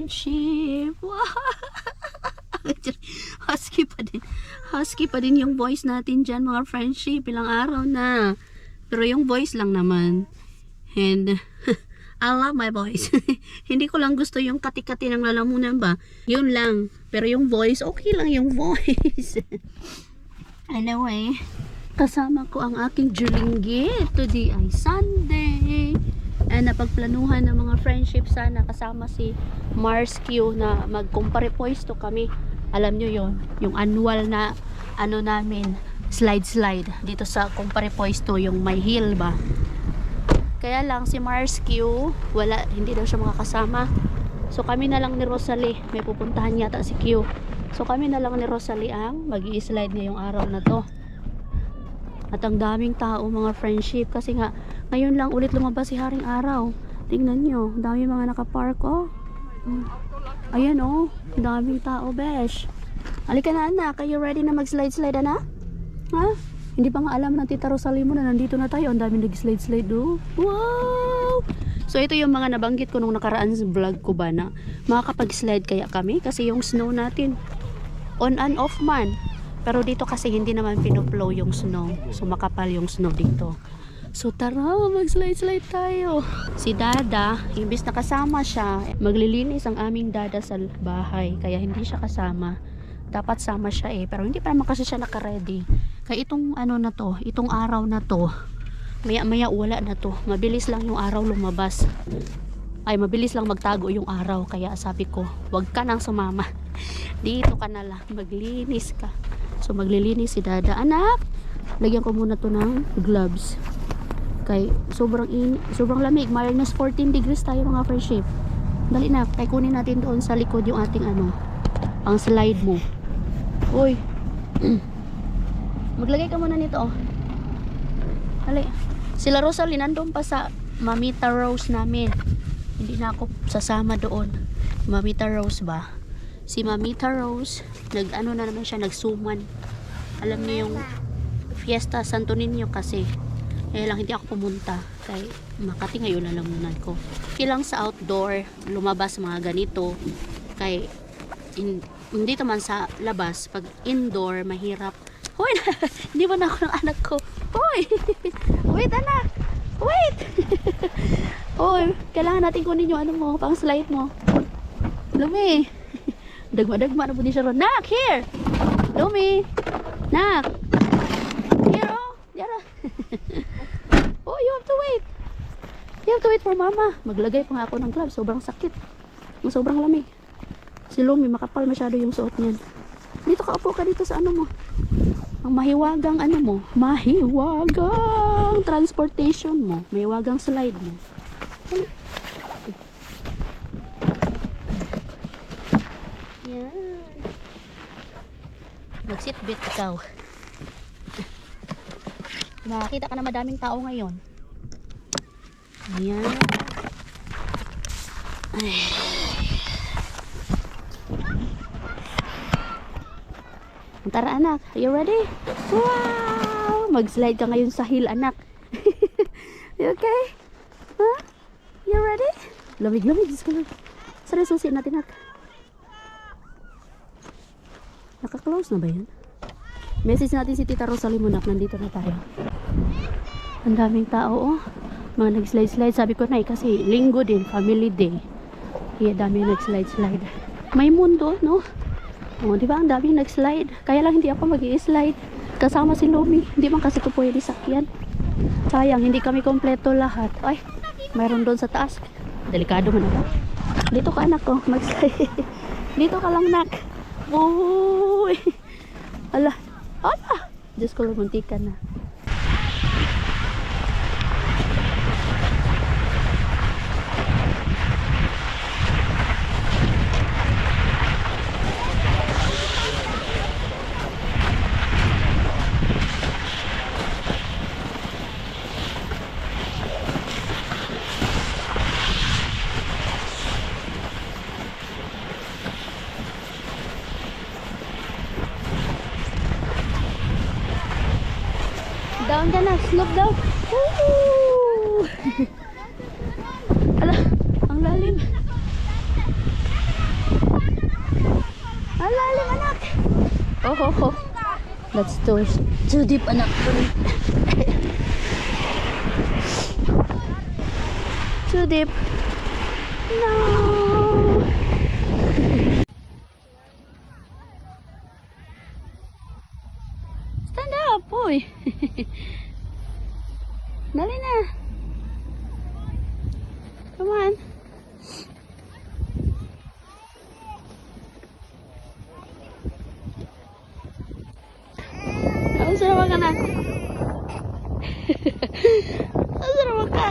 friendship. Wow. Husky pa din yung voice natin dyan, mga friendship. Ilang araw na. Pero yung voice lang naman. And I love my voice. Hindi ko lang gusto yung kati-kati ng lalamunan ba. Yun lang. Pero yung voice, okay lang yung voice. Anyway, kasama ko ang aking Julinggit. Today ay Sunday. And napagplanuhan ng mga friendship sana kasama si Mars Q na mag-compare pwesto kami. Alam nyo yon, yung annual na ano namin, slide dito sa compare pwesto, yung may hill ba. Kaya lang si Mars Q, wala, hindi daw siya makakasama. So kami na lang ni Rosalie, may pupuntahan yata si Q. So kami na lang ni Rosalie ang mag-i-slide ngayong araw na to. At ang daming tao, mga friendship, kasi nga ngayon lang ulit lumabas si Haring Araw. Tingnan nyo, dami mga nakapark, oh. Ayan, oh, daming tao, besh. Halika na, anak, are you ready na mag-slide anak? Ha? Hindi pa nga alam ng Tita Rosalie mo na nandito na tayo. Ang dami nag-slide, oh. Wow! So ito yung mga nabanggit ko nung nakaraan sa vlog ko ba na makakapag-slide kaya kami kasi yung snow natin on and off man. Pero dito kasi hindi naman pinuplow yung snow. So makapal yung snow dito. So tara, mag-slide tayo. Si Dada, imbis na kasama siya, maglilinis ang aming Dada sa bahay. Kaya hindi siya kasama. Dapat sama siya pero hindi pa naman kasi siya naka-ready. Kaya itong ano na to, itong araw na to, maya wala na to. Mabilis lang yung araw lumabas. Ay, mabilis lang magtago yung araw. Kaya sabi ko, wag ka nang sumama. Dito ka na lang, maglinis ka. So maglilinis si Dada. Anak, lagyan ko muna to ng gloves. Kay sobrang lamig, minus 14 degrees tayo mga friendship. Dali na, kay kunin natin doon sa likod yung ating ano, pang slide mo. Uy. Maglagay ka muna nito, oh. Dali. Sila Rosalie nandun pa sa Mamita Rose namin. Hindi na ako sasama doon. Mamita Rose ba? Si Mamita Rose, nag-ano na naman siya, nagsuman. Alam niyo yung Fiesta Santo Niño kasi. Eh lang hindi ako pumunta. Kay Makati ngayon na lang muna ko. Kilang sa outdoor, lumabas mga ganito. Kay hindi naman sa labas. Pag indoor, mahirap. Hoy, hindi ba na ako ng anak ko? Hoy! Wait, anak! Wait! Hoy, kailangan natin kunin yung ano mo, pang slide mo. Lumi! Dagma na po din siya ron. Nak, here! Lumi! Nak! Here, oh! Yara! Oh, you have to wait! You have to wait for mama. Maglagay pa nga ako ng gloves. Sobrang sakit. Sobrang lamig. Si Lumi, makapal masyado yung suot niyan. Dito ka, upo ka dito sa ano mo. Ang mahiwagang ano mo. Mahiwagang transportation mo. Mahiwagang slide mo. Yan. Mag-seatbelt ikaw. Makakita ka na madaming tao ngayon. Ayan. Ay. Tara anak, are you ready? Wow! Mag-slide ka ngayon sa hill anak. You okay? Huh? You ready? Lamig. Saan susi natin anak? Naka-close na ba yan? Message natin si Tita Rosalie muna. Nandito na tayo. Ang daming tao, oh. Mga nag-slide. Sabi ko na kasi linggo din, family day. Kaya dami nag-slide. May mundo, no? Oh, di ba ang daming nag-slide? Kaya lang hindi ako mag-i-slide. Kasama si Lumi. Hindi man kasi ko pwede sakyan. Sayang, hindi kami kompleto lahat. Ay, mayroon doon sa taas. Delikado man ako. Dito ka anak ko, mag-slide. Dito ka lang nak. Uy! Ala! Diyos ko, lumuntikan na. Down ka na, slope down. Woo! Ala, ang lalim. Oh, oh, oh. That's too deep, anak. Too deep. No. Stand up, boy. Dali na. Come on. Ang sarap ka na. Ang sarap ka.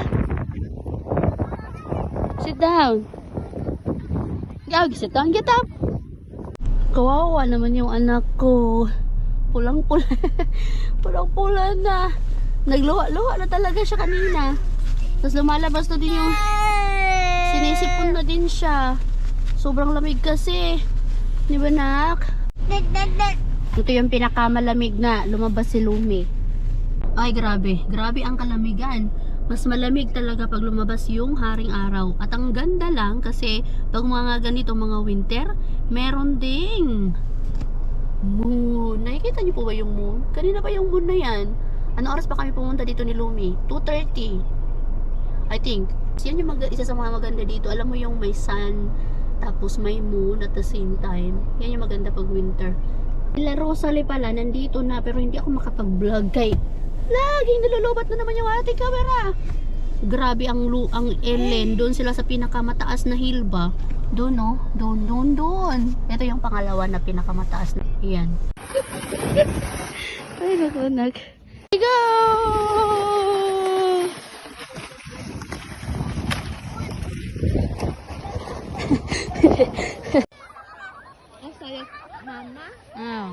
Sit down. Sit down, get up. Kawawa naman yung anak ko. Pulang-pula. Pulang-pula na. Nagluha-luha na talaga siya kanina. Tapos lumalabas na din yung sinisipon na din siya. Sobrang lamig kasi. Di ba, nak? Ito yung pinakamalamig na lumabas si Lumi. Ay, grabe. Grabe ang kalamigan. Mas malamig talaga pag lumabas yung haring araw. At ang ganda lang kasi pag mga ganito mga winter, meron ding moon. Nakikita niyo po ba yung moon? Kanina pa yung moon na yan. Anong oras pa kami pumunta dito ni Lumi? 2:30. I think. Yan yung isa sa mga maganda dito. Alam mo yung may sun, tapos may moon at the same time. Yan yung maganda pag winter. La Rosalie pala, nandito na pero hindi ako makapag-vlog kay laging nilulubat na naman yung ating camera. Grabe ang Ellen. Doon sila sa pinakamataas na hill ba? Doon, no? Doon. Ito yung pangalawa na pinakamataas na. Ayan. Ay, nakunak. Go! Saya mama. Oh.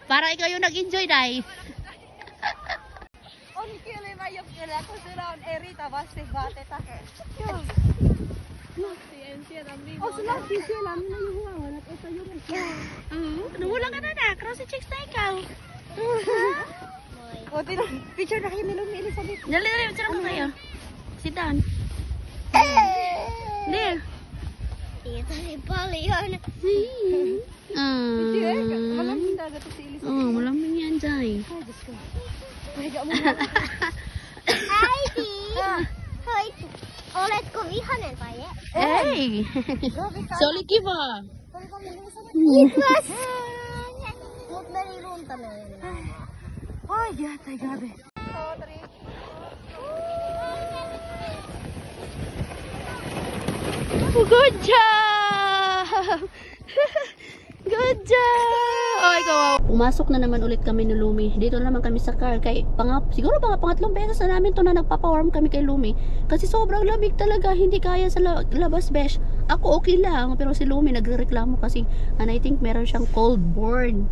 Para ikaw yung nag-enjoy, Day. On kile mayok kila ko sila on erita basti bate ta. Oh, sila sila na yung wala ito yung. Nawala ka na na. Crossy chicks na ikaw. Oh, picture na kayo ni Lumi Elizabeth. Dali, picture ko kayo. Sit down. There. Ito si Polly yun. Malamig na agad si Elizabeth. Oh, malamig yan, Jai. Ay, Diyos ko. Mahiga mo na. Heidi! Hoy, olet ko ihanen pa ye. Hey! Solid kiva. It was Woodbury room talo. Ay, yatay, grabe. Good job! Good job! Oh, ikaw. Pumasok na naman ulit kami ni Lumi. Dito naman kami sa car. Siguro pangatlong beses na namin to na nagpapawarm kami kay Lumi. Kasi sobrang lamig talaga. Hindi kaya sa labas, besh. Ako okay lang. Pero si Lumi nagrereklamo kasi and I think meron siyang cold born.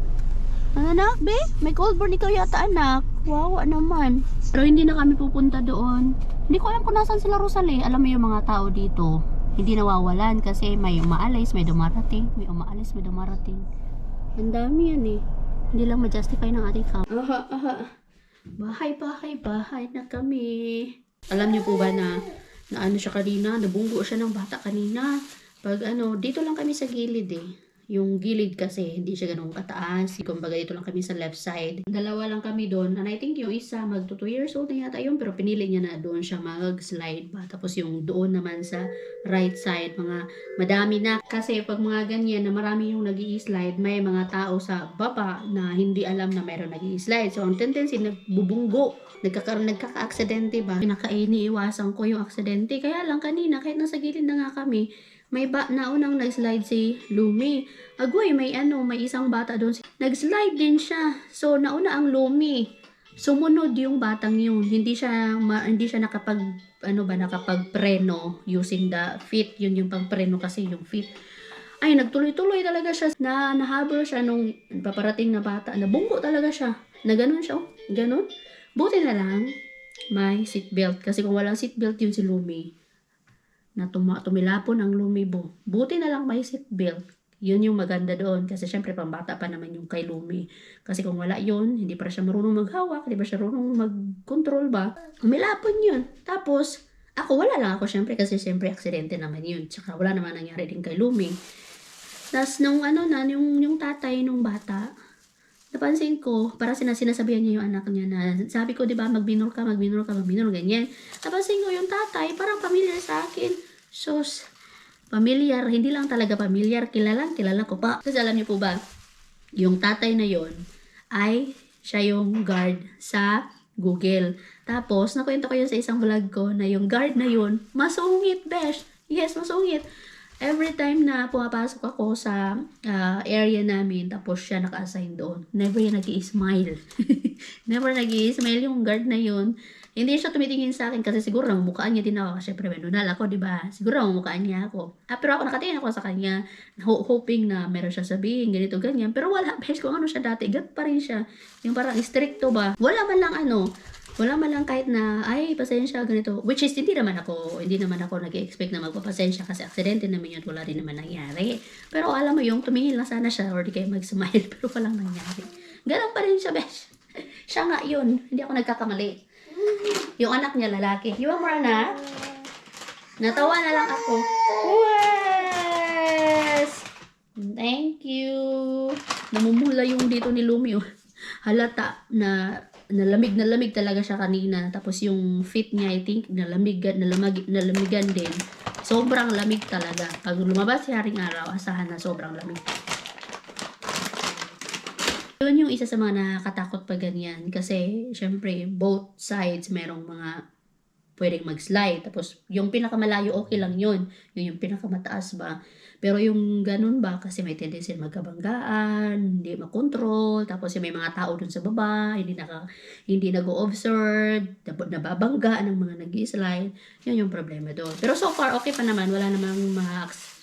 Anak, be? May cold born ikaw yata, anak. Wow, naman. Pero hindi na kami pupunta doon. Hindi ko alam kung nasan sila, Rosalie. Alam mo yung mga tao dito, hindi nawawalan kasi may umaalis, may dumarating. May umaalis, may dumarating. Ang dami yan eh. Hindi lang ma-justify ng ating camp. Bahay na kami. Alam niyo po ba na ano siya kanina? Nabunggo siya ng bata kanina. Pag dito lang kami sa gilid eh. Yung gilid kasi, hindi siya ganun kataas. Kumbaga dito lang kami sa left side. Dalawa lang kami doon. And I think yung isa, mag 2 years old na yata yun. Pero pinili niya na doon siya mag-slide ba. Tapos yung doon naman sa right side, mga madami na. Kasi pag mga ganyan na marami yung nag-i-slide, may mga tao sa baba na hindi alam na mayroon nag-i-slide. So, ang tendency, nagbubunggo. Nagkaka-aksidente ba? Pinaka-iniiwasan ko yung aksidente. Kaya lang kanina, kahit nasa gilid na nga kami, may naunang nag-slide si Lumi. Agoy, may isang bata doon. Nag-slide din siya. So, nauna ang Lumi. Sumunod yung batang yun. Hindi siya nakapag-preno using the feet. Yun yung pang-preno kasi yung feet. Ay, nagtuloy-tuloy talaga siya. Nahabol siya nung paparating na bata. Nabunggo talaga siya. Na ganun siya. Ganun. Buti na lang, may seatbelt. Kasi kung walang seatbelt yun si Lumi, na tumilapon ang lumibo. Buti na lang may seatbelt. Yun yung maganda doon. Kasi syempre, pambata pa naman yung kay Lumi. Kasi kung wala yun, hindi pa siya marunong maghawak, hindi pa siya marunong mag-control ba, umilapon yun. Tapos, ako, wala lang ako syempre, kasi syempre, aksidente naman yun. Tsaka wala naman nangyari din kay Lumi. Tapos, nung yung tatay nung bata, napansin ko, para sinasabihan niya yung anak niya na, sabi ko, di ba, magbinor ka, ganyan. Napansin ko yung tatay, parang familiar sa akin. Sus, familiar, hindi lang talaga familiar, kilala ko pa. Kasi alam niyo po ba, yung tatay na yon ay siya yung guard sa Google. Tapos, nakwento ko yun sa isang vlog ko na yung guard na yun, masungit, besh. Yes, masungit. Every time na pumapasok ako sa area namin, tapos siya naka-assign doon, never yung nag-i-smile. Never nag-i-smile yung guard na yun. Hindi siya tumitingin sa akin kasi siguro namumukhaan niya din ako. Siyempre, menunal ako, di ba? Siguro namumukhaan niya ako. Pero ako nakatingin ako sa kanya, hoping na meron siya sabihin, ganito, ganyan. Pero wala, besh, kung ano siya dati, gat pa rin siya. Yung parang stricto ba? Wala man lang kahit na, ay, pasensya, ganito. Which is, hindi naman ako nag-expect na magpapasensya kasi aksidente naman yun at wala rin naman nangyari. Pero alam mo yung, tumingin lang sana siya or di kayo mag-smile, pero walang nangyari. Ganun pa rin siya, besh. Siya nga yun. Hindi ako nagkakamali. Yung anak niya, lalaki. You want more, anak? Natawa na lang ako. Yes! Thank you. Namumula yung dito ni Lumio. Halata na nalamig talaga siya kanina. Tapos yung feet niya, I think, nalamigan din. Sobrang lamig talaga. Pag lumabas si Haring Araw, asahan na sobrang lamig. Yun yung isa sa mga nakakatakot pa ganyan. Kasi, syempre, both sides merong mga pwedeng mag-slide. Tapos, yung pinakamalayo, okay lang yun. Yung pinakamataas ba. Pero yung ganun ba, kasi may tendency magkabanggaan, hindi makontrol, tapos yung may mga tao dun sa baba, hindi nag-o-observe, nababangga ng mga nag-i-slide. Yun yung problema doon. Pero so far, okay pa naman. Wala namang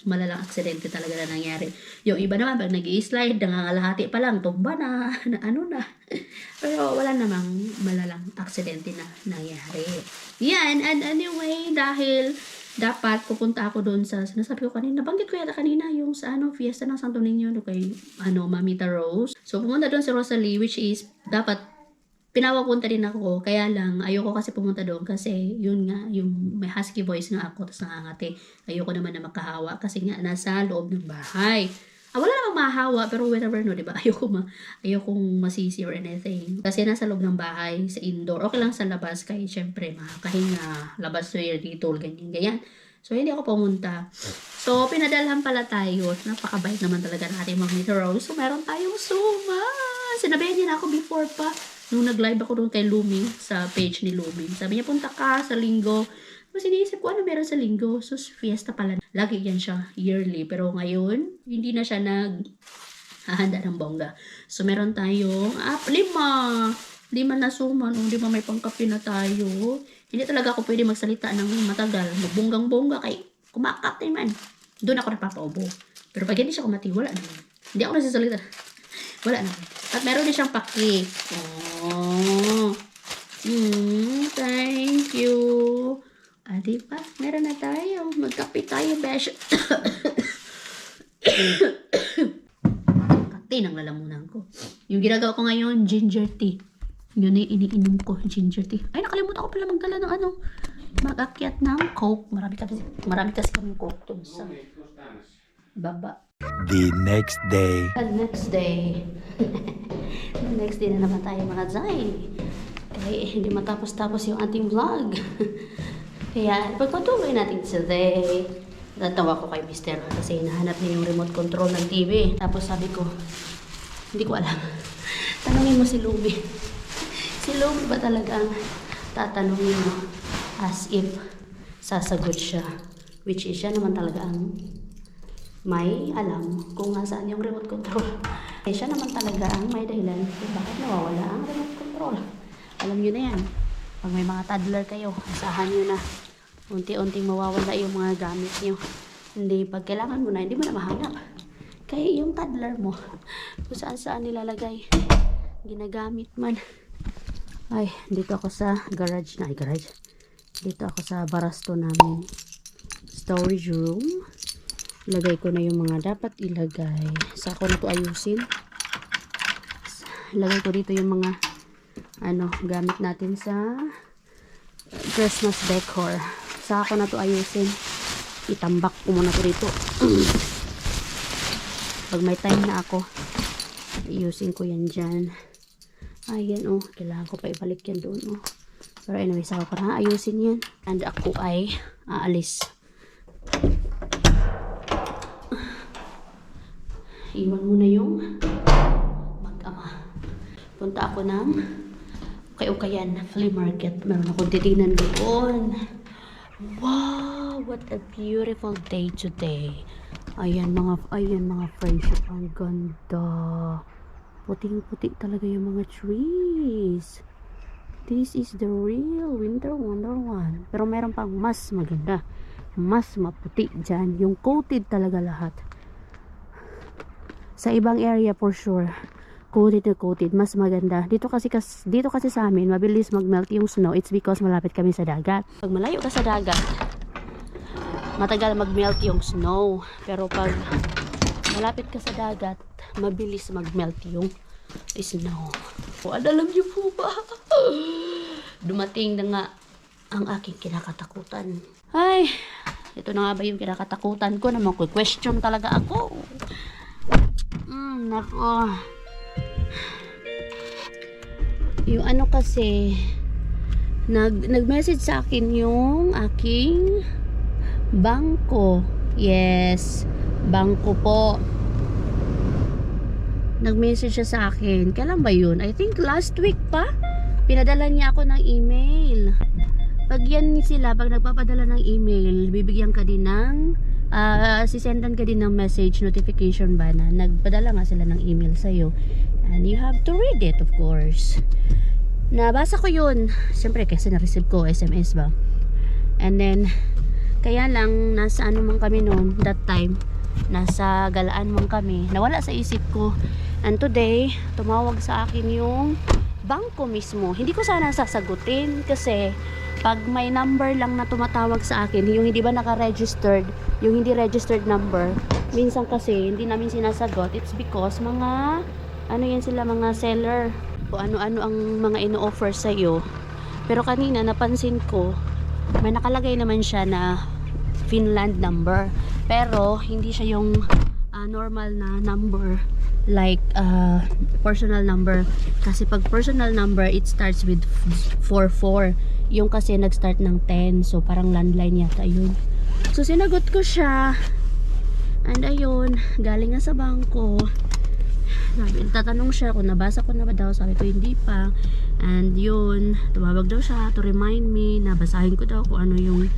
malalang aksidente talaga na nangyari. Yung iba naman, pag nag-i-slide, nangangalahati pa lang, tumba na, ano na. Pero wala namang malalang aksidente na nangyari. Yan, and anyway, dahil dapat pupunta ako doon sa, sinasabi ko kanina, nabanggit ko yata kanina yung sa fiesta ng Santo Niño kay Mamita Rose. So pumunta doon sa Rosalie, which is dapat pinapapunta din ako, kaya lang ayoko kasi pumunta doon kasi yun nga, yung may husky voice nga ako tapos nangangati. Ayoko naman na makahawa kasi nga nasa loob ng bahay. Wala namang mahahawa, pero whatever, no, diba? Ayokong masisi or anything. Kasi nasa loob ng bahay, sa indoor. Okay lang sa labas, kaya syempre, makakahinga, labas wear dito, ganyan. So, hindi ako pumunta. So, pinadalhan pala tayo. Napakabait naman talaga ng ating Mamita Rose. So, meron tayong suma. Sinabihan niya na ako before pa. Nung nag-live ako doon kay Lumi, sa page ni Lumi. Sabi niya, punta ka sa linggo. Tapos iniisip ko, ano meron sa linggo? So, fiesta pala. Lagi yan siya, yearly. Pero ngayon, hindi na siya naghahanda ng bongga. So, meron tayong 5 na suman. Di ba may pangkape na tayo? Hindi talaga ako pwede magsalita ng matagal. Magbonggang-bongga kay kumakate man. Doon ako napapaubo. Pero pag hindi siya kumati, wala naman. Hindi ako nasisalita. Wala naman. At meron din siyang pakik. Oh. Thank you. Diba? Meron na tayo. Magkape tayo, besh. Kati ng lalamunan ko. Yung ginagawa ko ngayon, ginger tea. Yun yung iniinom ko, ginger tea. Ay, nakalimutan ko pala magdala ng mag-akyat ng Coke. Marami kasi kaming Coke dun sa baba. The next day. The next day na naman tayo mga Zay. Okay, hindi matapos-tapos yung ating vlog. Kaya, pagpatuloy natin today. Natawa ko kay Mister kasi nahanap niya yung remote control ng TV. Tapos sabi ko, hindi ko alam. Tanungin mo si Lumi. Si Lumi ba talagang tatanungin mo as if sasagot siya? Which is siya naman talaga ang may alam kung nasaan yung remote control. Siya naman talaga ang may dahilan kung bakit nawawala ang remote control. Alam nyo na yan. Pag may mga toddler kayo, asahan nyo na unti-unting mawawala yung mga gamit nyo. Hindi, pag kailangan mo na, hindi mo na mahanap. Kaya yung toddler mo, kung saan nilalagay, ginagamit man. Ay, dito ako sa garage. Dito ako sa barasto namin. Storage room. Ilagay ko na yung mga dapat ilagay. Saka ko na to ayusin. Ilagay ko dito yung mga gamit natin sa Christmas decor. Saka ko na to ayusin. Itambak ko muna to dito. Pag may time na ako, ayusin ko yan dyan. Ayan kailangan ko pa ibalik yan doon Pero anyway, saka ko na ayusin yan. And ako ay aalis. Iwan muna yung mag-ama. Punta ako ng Ukay-Ukayan Flea Market. Meron akong titignan doon. Wow! What a beautiful day today. Ayan mga friendship. Ang ganda. Puting-puti talaga yung mga trees. This is the real winter wonderland. Pero meron pang mas maganda. Mas maputi dyan. Yung coated talaga lahat. Sa ibang area for sure, coated na coated, mas maganda. Dito kasi sa amin, mabilis mag-melt yung snow. It's because malapit kami sa dagat. Pag malayo ka sa dagat, matagal mag-melt yung snow. Pero pag malapit ka sa dagat, mabilis mag-melt yung snow. Alam niyo po ba? Dumating na nga ang aking kinakatakutan. Ay, ito na nga ba yung kinakatakutan ko na mag-question talaga ako. Nako. Yung kasi, nag-message sa akin yung aking bangko. Yes, bangko po. Nag-message siya sa akin. Kailan ba yun? I think last week pa. Pinadala niya ako ng email. Pag nagpapadala ng email, bibigyan ka din ng sisendan ka din ng message notification ba na nagpadala nga sila ng email sa'yo, and you have to read it, of course. Nabasa ko yun siyempre kasi na-receive ko SMS ba, and then kaya lang nasa man kami noon that time, nasa galaan man kami, nawala sa isip ko, and today tumawag sa akin yung bangko mismo. Hindi ko sana sasagutin kasi pag may number lang na tumatawag sa akin, yung hindi ba naka-registered, yung hindi registered number, minsan kasi hindi namin sinasagot. It's because mga mga seller o ano-ano ang mga ino-offer sa iyo. Pero kanina napansin ko, may nakalagay naman siya na Finland number, pero hindi siya yung normal na number like personal number. Kasi pag personal number, it starts with 44. Yung kasi nag-start ng 10, so parang landline yata yun. So sinagot ko siya, and ayun, galing nga sa bangko. Tatanong siya kung nabasa ko na ba daw. Sabi ko hindi pa. And yun, tumawag daw siya to remind me na basahin ko daw kung ano yung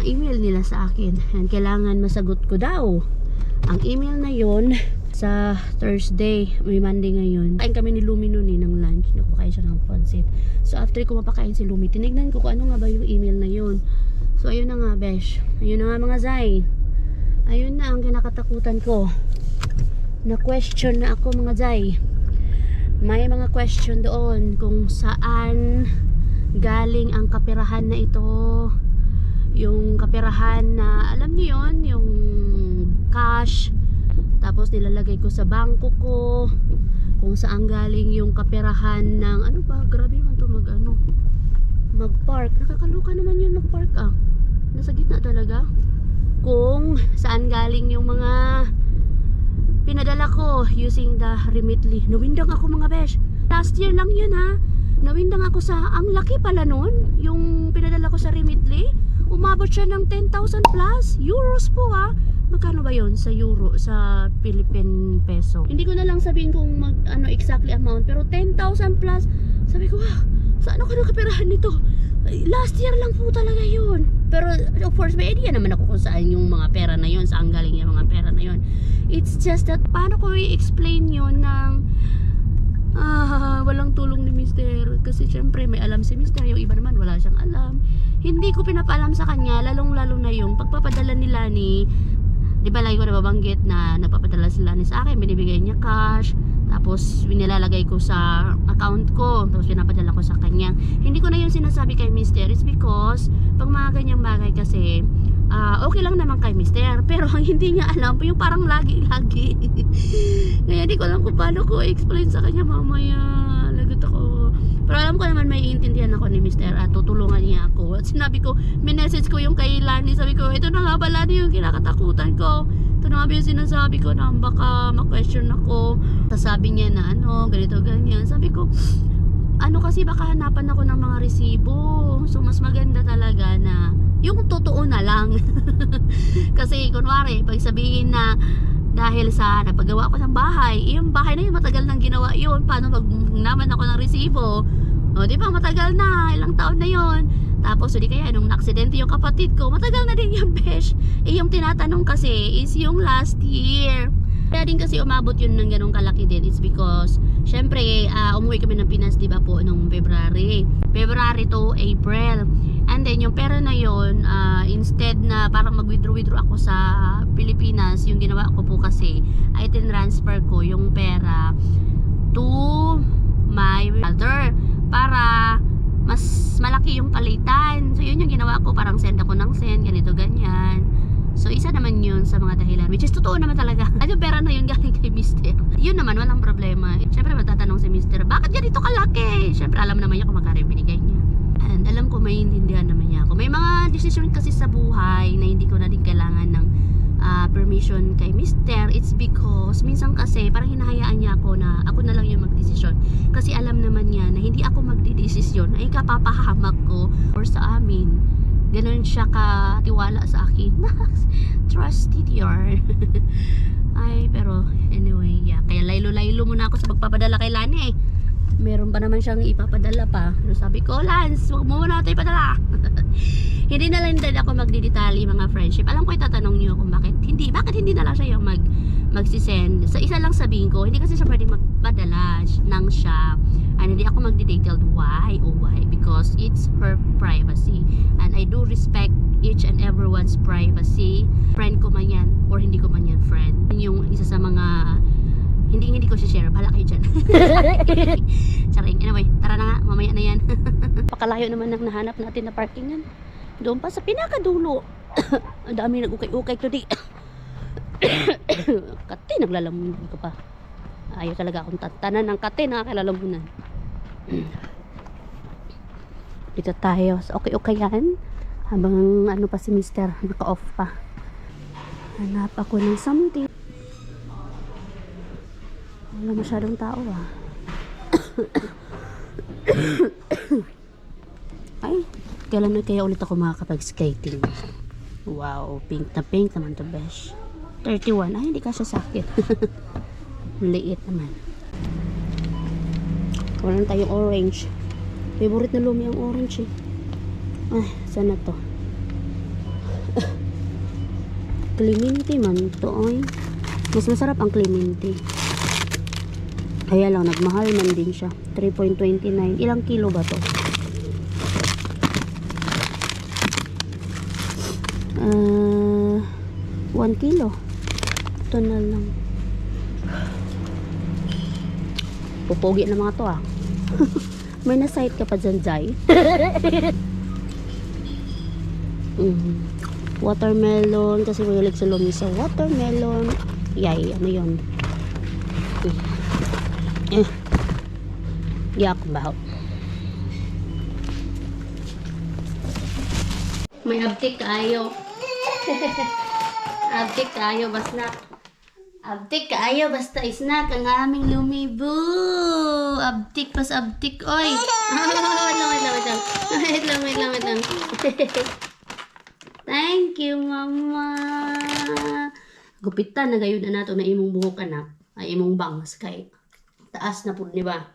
email nila sa akin, and kailangan masagot ko daw ang email na yun sa Thursday. May Monday ngayon. Kain kami ni Lumi noon ng lunch. Nakakain siya ng pancit. So after ko mapakain si Lumi, tinignan ko kung ano nga ba yung email na yun. So ayun na nga, besh. Ayun na nga mga Zay. Ayun na ang kinakatakutan ko. Na question na ako mga Zay. May mga question doon kung saan galing ang kapirahan na ito. Yung kapirahan na, alam niyo yun, yung cash. Tapos nilalagay ko sa bangko ko. Kung saan galing yung kaperahan ng grabe naman to mag-park. Nakakaloka naman yun mag-park nasa gitna talaga. Kung saan galing yung mga pinadala ko using the Remitly. Nawindang ako mga besh. Last year lang yun Nawindang ako ang laki pala nun. Yung pinadala ko sa Remitly, umabot siya ng 10,000 plus euros po Magkano ba yon sa euro, sa Philippine peso? Hindi ko na lang sabihin kung exactly amount, pero 10,000 plus. Sabi ko, saan ako nakaperahan nito? Last year lang po talaga yun. Pero of course, may idea naman ako kung saan yung mga pera na yun, saan galing yung mga pera na yun. It's just that, paano ko i-explain yun ng walang tulong ni Mister? Kasi syempre may alam si Mister, yung iba naman wala siyang alam. Hindi ko pinapaalam sa kanya, lalong-lalo na yung pagpapadala nila ni, di ba lagi ko nababanggit na nagpapadala sila ni sa akin, binibigay niya cash, tapos nilalagay ko sa account ko, tapos pinapadala ko sa kanya. Hindi ko na yung sinasabi kay Mister. It's because pag mga ganyang bagay kasi okay lang naman kay mister. Pero ang hindi niya alam, yung parang lagi-lagi. Kaya di ko alam kung paano ko explain sa kanya mamaya. Lagot ako. Pero alam ko naman may iintindihan ako ni mister at tutulungan niya ako. At sinabi ko, minessage ko yung kay Lani. Sabi ko, ito na nga ba Lani yung kinakatakutan ko. Ito na nga ba yung sinasabi ko na baka ma-question ako. Sasabi niya na ganito, ganyan. Sabi ko, kasi baka hanapan ako ng mga resibo. So mas maganda talaga na yung totoo na lang. Kasi kunwari pag sabihin na dahil sa napagawa ko ng bahay, yung bahay na yun matagal nang ginawa yun, paano pag naman ako ng resibo, di ba matagal na, ilang taon na yun. Tapos di kaya nung naksidente yung kapatid ko, matagal na din yung besh. Yung tinatanong kasi is yung last year. Kaya din kasi umabot yun ng ganong kalaki din. It's because, syempre, umuwi kami ng Pinas, di ba po, nung February to April. And then, yung pera na yun, instead na parang mag-withdraw ako sa Pilipinas, yung ginawa ko po kasi, ay tinransfer ko yung pera to my brother para mas malaki yung palitan. So, yun yung ginawa ko. Parang send ako ng send, ganito, ganyan. So, isa naman yun sa mga dahilan. Which is, totoo naman talaga. At yung pera na yun galing kay mister. Yun naman, walang problema. Siyempre, matatanong si mister, bakit ganito kalaki? Siyempre, alam naman niya kung magkano yung binigay niya. And alam ko, maintindihan naman niya ako. May mga decision kasi sa buhay na hindi ko na din kailangan ng permission kay mister. It's because, minsan kasi, parang hinahayaan niya ako na ako na lang yung magdesisyon. Kasi alam naman niya na hindi ako magdidesisyon ay kapapahamak ko or sa amin. Ganon siya katiwala sa akin. Trusted yarn. Ay, pero anyway, yeah. Kaya laylo-laylo muna ako sa pagpapadala kay Lani. Meron pa naman siyang ipapadala pa. Pero sabi ko, Lance, huwag mo muna tayo ipadala. Hindi na lang din ako magdidetali mga friendship. Alam ko itatanong niyo kung bakit hindi na lang siya yung magsisend. Sa isa lang sabihin ko, hindi kasi siya pwedeng magpadala nang siya. And hindi ako magdi-detailed why. Because it's her privacy. And I do respect each and everyone's privacy. Friend ko man yan or hindi ko man yan friend. Yung isa sa mga hindi ko siya share. Bahala kayo dyan. Charing. Anyway, tara na nga. Mamaya na yan. Pakalayo naman ang nahanap natin na parkingan. Doon pa sa pinakadulo. Ang dami nag-ukay-ukay today. Kati, naglalamunan ko pa. Ayaw talaga akong tatanan ng kati. Nakakalalamunan. Dito tayo sa okay-okayan. Habang pa si mister. Naka-off pa. Hanap ako ng something. Wala masyadong tao Ay, kailan na kaya ulit ako makakapag-skating? Wow, pink na pink naman to besh. 31, ay hindi kasya sa akin. Liit naman. Wala na tayong orange. Favorite na lumi ang orange Ay, saan na to? Clemente man to ay. Mas masarap ang Clemente. Kaya lang, nagmahal man din siya. 3.29. Ilang kilo ba to? 1 kilo. Ito na lang. Pupogi na mga to May na-sight ka pa dyan, Jai. Watermelon. Kasi mahilig sa lumi sa watermelon. Yay, ano yun? Yak baho. May abtik kaayo. Abtik kaayo basta. Abtik kaayo basta snack ang aming lumibo. Abtik pas abtik oy. Wait lang. Thank you mama. Gupitan na gayon na nato na imong buhok anak. Ay imong bangs kay taas na po, di ba?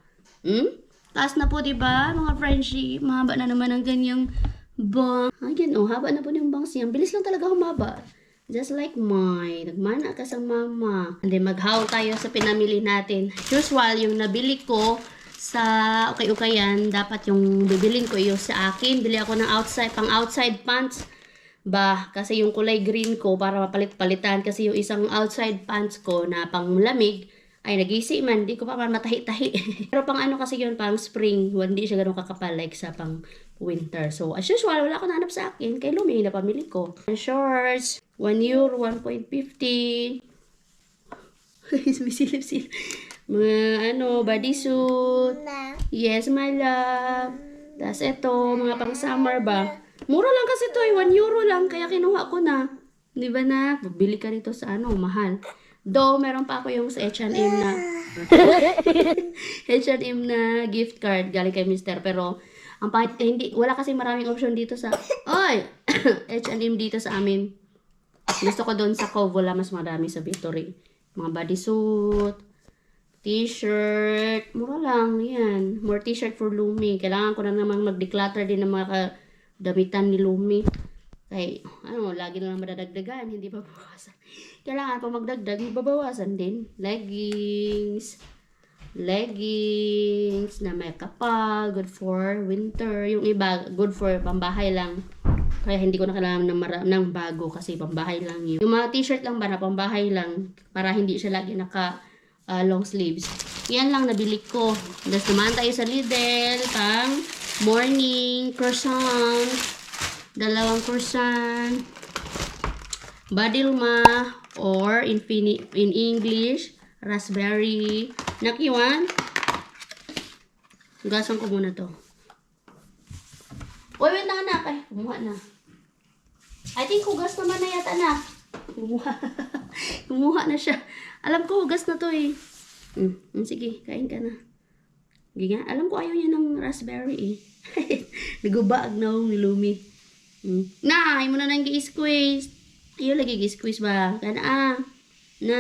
Taas na po, di ba? Mga friendship, mahaba na naman ang ganyang bang. Again, haba na po yung bangs niya. Bilis lang talaga humaba. Just like mine. Nagmana ka sa mama. And then, maghaw tayo sa pinamili natin. Usual, yung nabili ko sa okay-ukayan, dapat yung bibiling ko yung sa akin. Bili ako ng pang outside pants. Kasi yung kulay green ko para mapalit-palitan. Kasi yung isang outside pants ko na pang lamig, Ay, nagisi man. Di ko pa man matahi-tahi. Pero pang ano kasi yun, pang spring. Hindi siya ganun kakapal like sa pang winter. So, as usual, wala akong nahanap sa akin. Kay Lumi, na pamili ko. Shorts, 1 euro, 1.50. May silip-silip. Mga bodysuit. Na. Yes, my love. Tapos ito, mga pang summer ba? Mura lang kasi to, 1 euro lang. Kaya kinuha ko na. Di ba na? Bili ka rito sa mahal. Though, meron pa ako yung sa H&M na H&M na gift card galing kay Mister. Pero, ang pangit, wala kasi maraming option dito sa H&M dito sa amin. Gusto ko doon sa Cove, wala mas marami sa Victory. Mga bodysuit, t-shirt, mura lang, yan. More t-shirt for Lumi. Kailangan ko na naman mag-declutter din ng mga damitan ni Lumi. Kay, lagi na lang madadagdagan, hindi pa bawasan. Kailangan pa magdagdag, babawasan din. Leggings na may kapal, good for winter. Yung iba, good for pambahay lang. Kaya hindi ko na kailangan ng bago kasi pambahay lang yun. Yung mga t-shirt lang ba na pambahay lang, para hindi siya lagi naka long sleeves. Yan lang nabili ko. Tapos naman tayo sa Lidl, pang morning, croissant, 2 croissant, Badilma, or in English, raspberry. Nakiwan. Gasan ko muna to. Wait na anak. Ay, kumuha na. I think hugas naman na yata anak. Kumuha na siya. Alam ko hugas na to eh. Sige, kain ka na. Ganyan. Alam ko ayaw niya ng raspberry eh. Nagubag na ni Lumi. Na, ayaw mo na nang gi-squeeze. Ayaw lagi gi-squeeze ba? Kana na.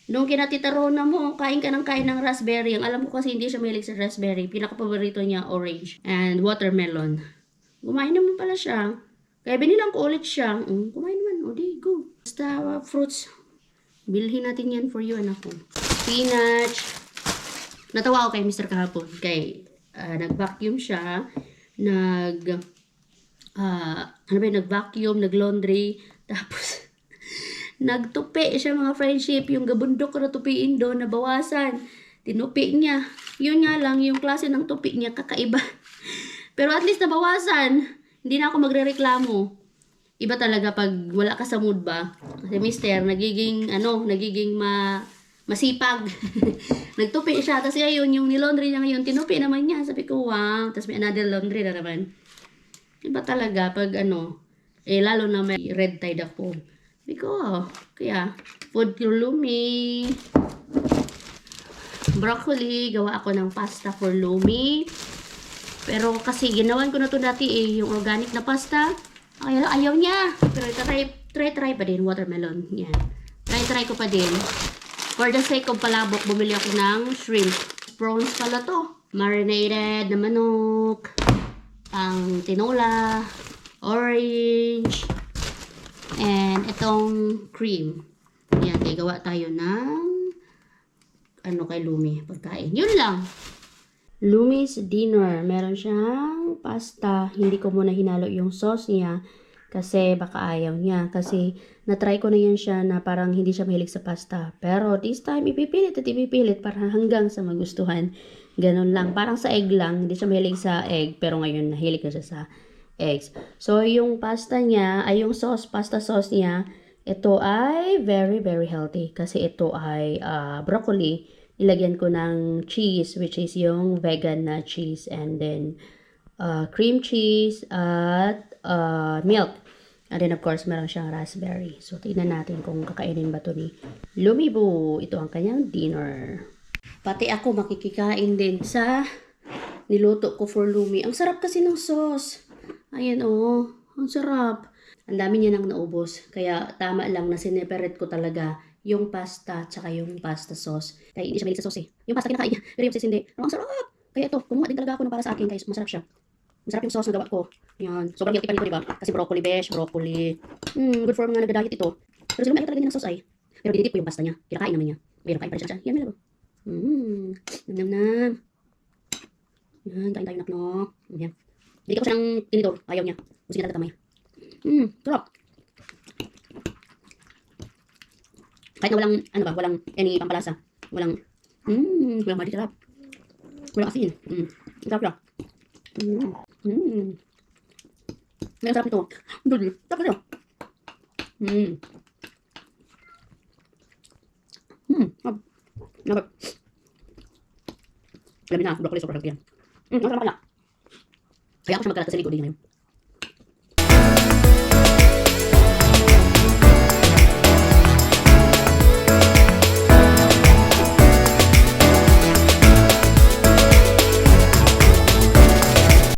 Nung kinatitaro na mo, kain ka ng raspberry. Ang alam ko kasi hindi siya mahilig sa raspberry. Pinaka-paborito niya, orange and watermelon. Kumain naman pala siya. Kaya binilang ko ulit siya. Kumain naman. O di, go. Basta fruits. Bilhin natin yan for you, anak ko. Spinach. Natawa ako kay Mr. kahapon. Kay, nag-vacuum siya. Nag-vacuum, nag-laundry. Tapos, nagtupi siya mga friendship. Yung gabundok na tupiin doon, nabawasan. Tinupi niya. Yun nga lang, yung klase ng tupi niya, kakaiba. Pero at least nabawasan. Hindi na ako magrereklamo. Iba talaga pag wala ka sa mood ba. Kasi mister, nagiging masipag. Nagtupi siya. Tapos yun, yung nilaundry niya ngayon, tinupi naman niya. Sabi ko, wow. Tapos may another laundry na naman. Iba talaga pag lalo na may red tide ako. Sabi ko, kaya, food for Lumi. Broccoli, gawa ako ng pasta for Lumi. Pero kasi ginawan ko na to dati yung organic na pasta. Ayaw niya. Pero try pa din, watermelon. Yan. Try ko pa din. For the sake of palabok, bumili ako ng shrimp. Prawns pala to. Marinated na manok. Ang tinola. Orange. And itong cream. Yan, gawa tayo ng kay Lumi, pagkain. Yun lang. Lumi's dinner. Meron siyang pasta. Hindi ko muna hinalo yung sauce niya kasi baka ayaw niya. Kasi na-try ko na yan siya na parang hindi siya mahilig sa pasta. Pero this time, ipipilit para hanggang sa magustuhan. Ganun lang. Parang sa egg lang. Hindi siya mahilig sa egg. Pero ngayon, nahilig na siya sa eggs. So, yung pasta niya, yung pasta sauce niya, ito ay very, very healthy. Kasi ito ay broccoli. Ilagyan ko ng cheese, which is yung vegan na cheese. And then, cream cheese at milk. And then, of course, meron siyang raspberry. So, tignan natin kung kakainin ba ito ni Lumibu. Ito ang kanyang dinner. Pati ako makikikain din sa niluto ko for Lumi. Ang sarap kasi ng sauce. Ayan, ang sarap. Ang dami niya nang naubos. Kaya, tama lang na sineperate ko talaga yung pasta tsaka yung pasta sauce. Kaya hindi siya mahilig sa sauce eh. Yung pasta kinakain niya, pero yung sis hindi. Ang sarap! Kaya ito, kumuha din talaga ako ng para sa akin guys. Masarap siya. Masarap yung sauce na gawa ko. Yan. Sobrang healthy pa nito, diba? Kasi broccoli besh, broccoli. Good for mga nagda-diet ito. Pero sila may talaga din ng sauce ay. Pero dinidip ko yung pasta niya. Kinakain naman niya. Pero kain pa rin siya. Yan, may labo. Nam. Yan, kain tayo nak no. Yan. Dinidip ko siya ng tinidor. Ayaw niya. Gusto niya talaga tamay. Sarap. Kahit na walang any pampalasa. Walang mali, sarap. Walang asin. Sarap siya. Ang sarap ito. Sarap siya. Sarap. Alam niyo na, broccoli sobrang sarap yan. Ang sarap kaya. Kaya ako siya magkalat sa likod din ngayon.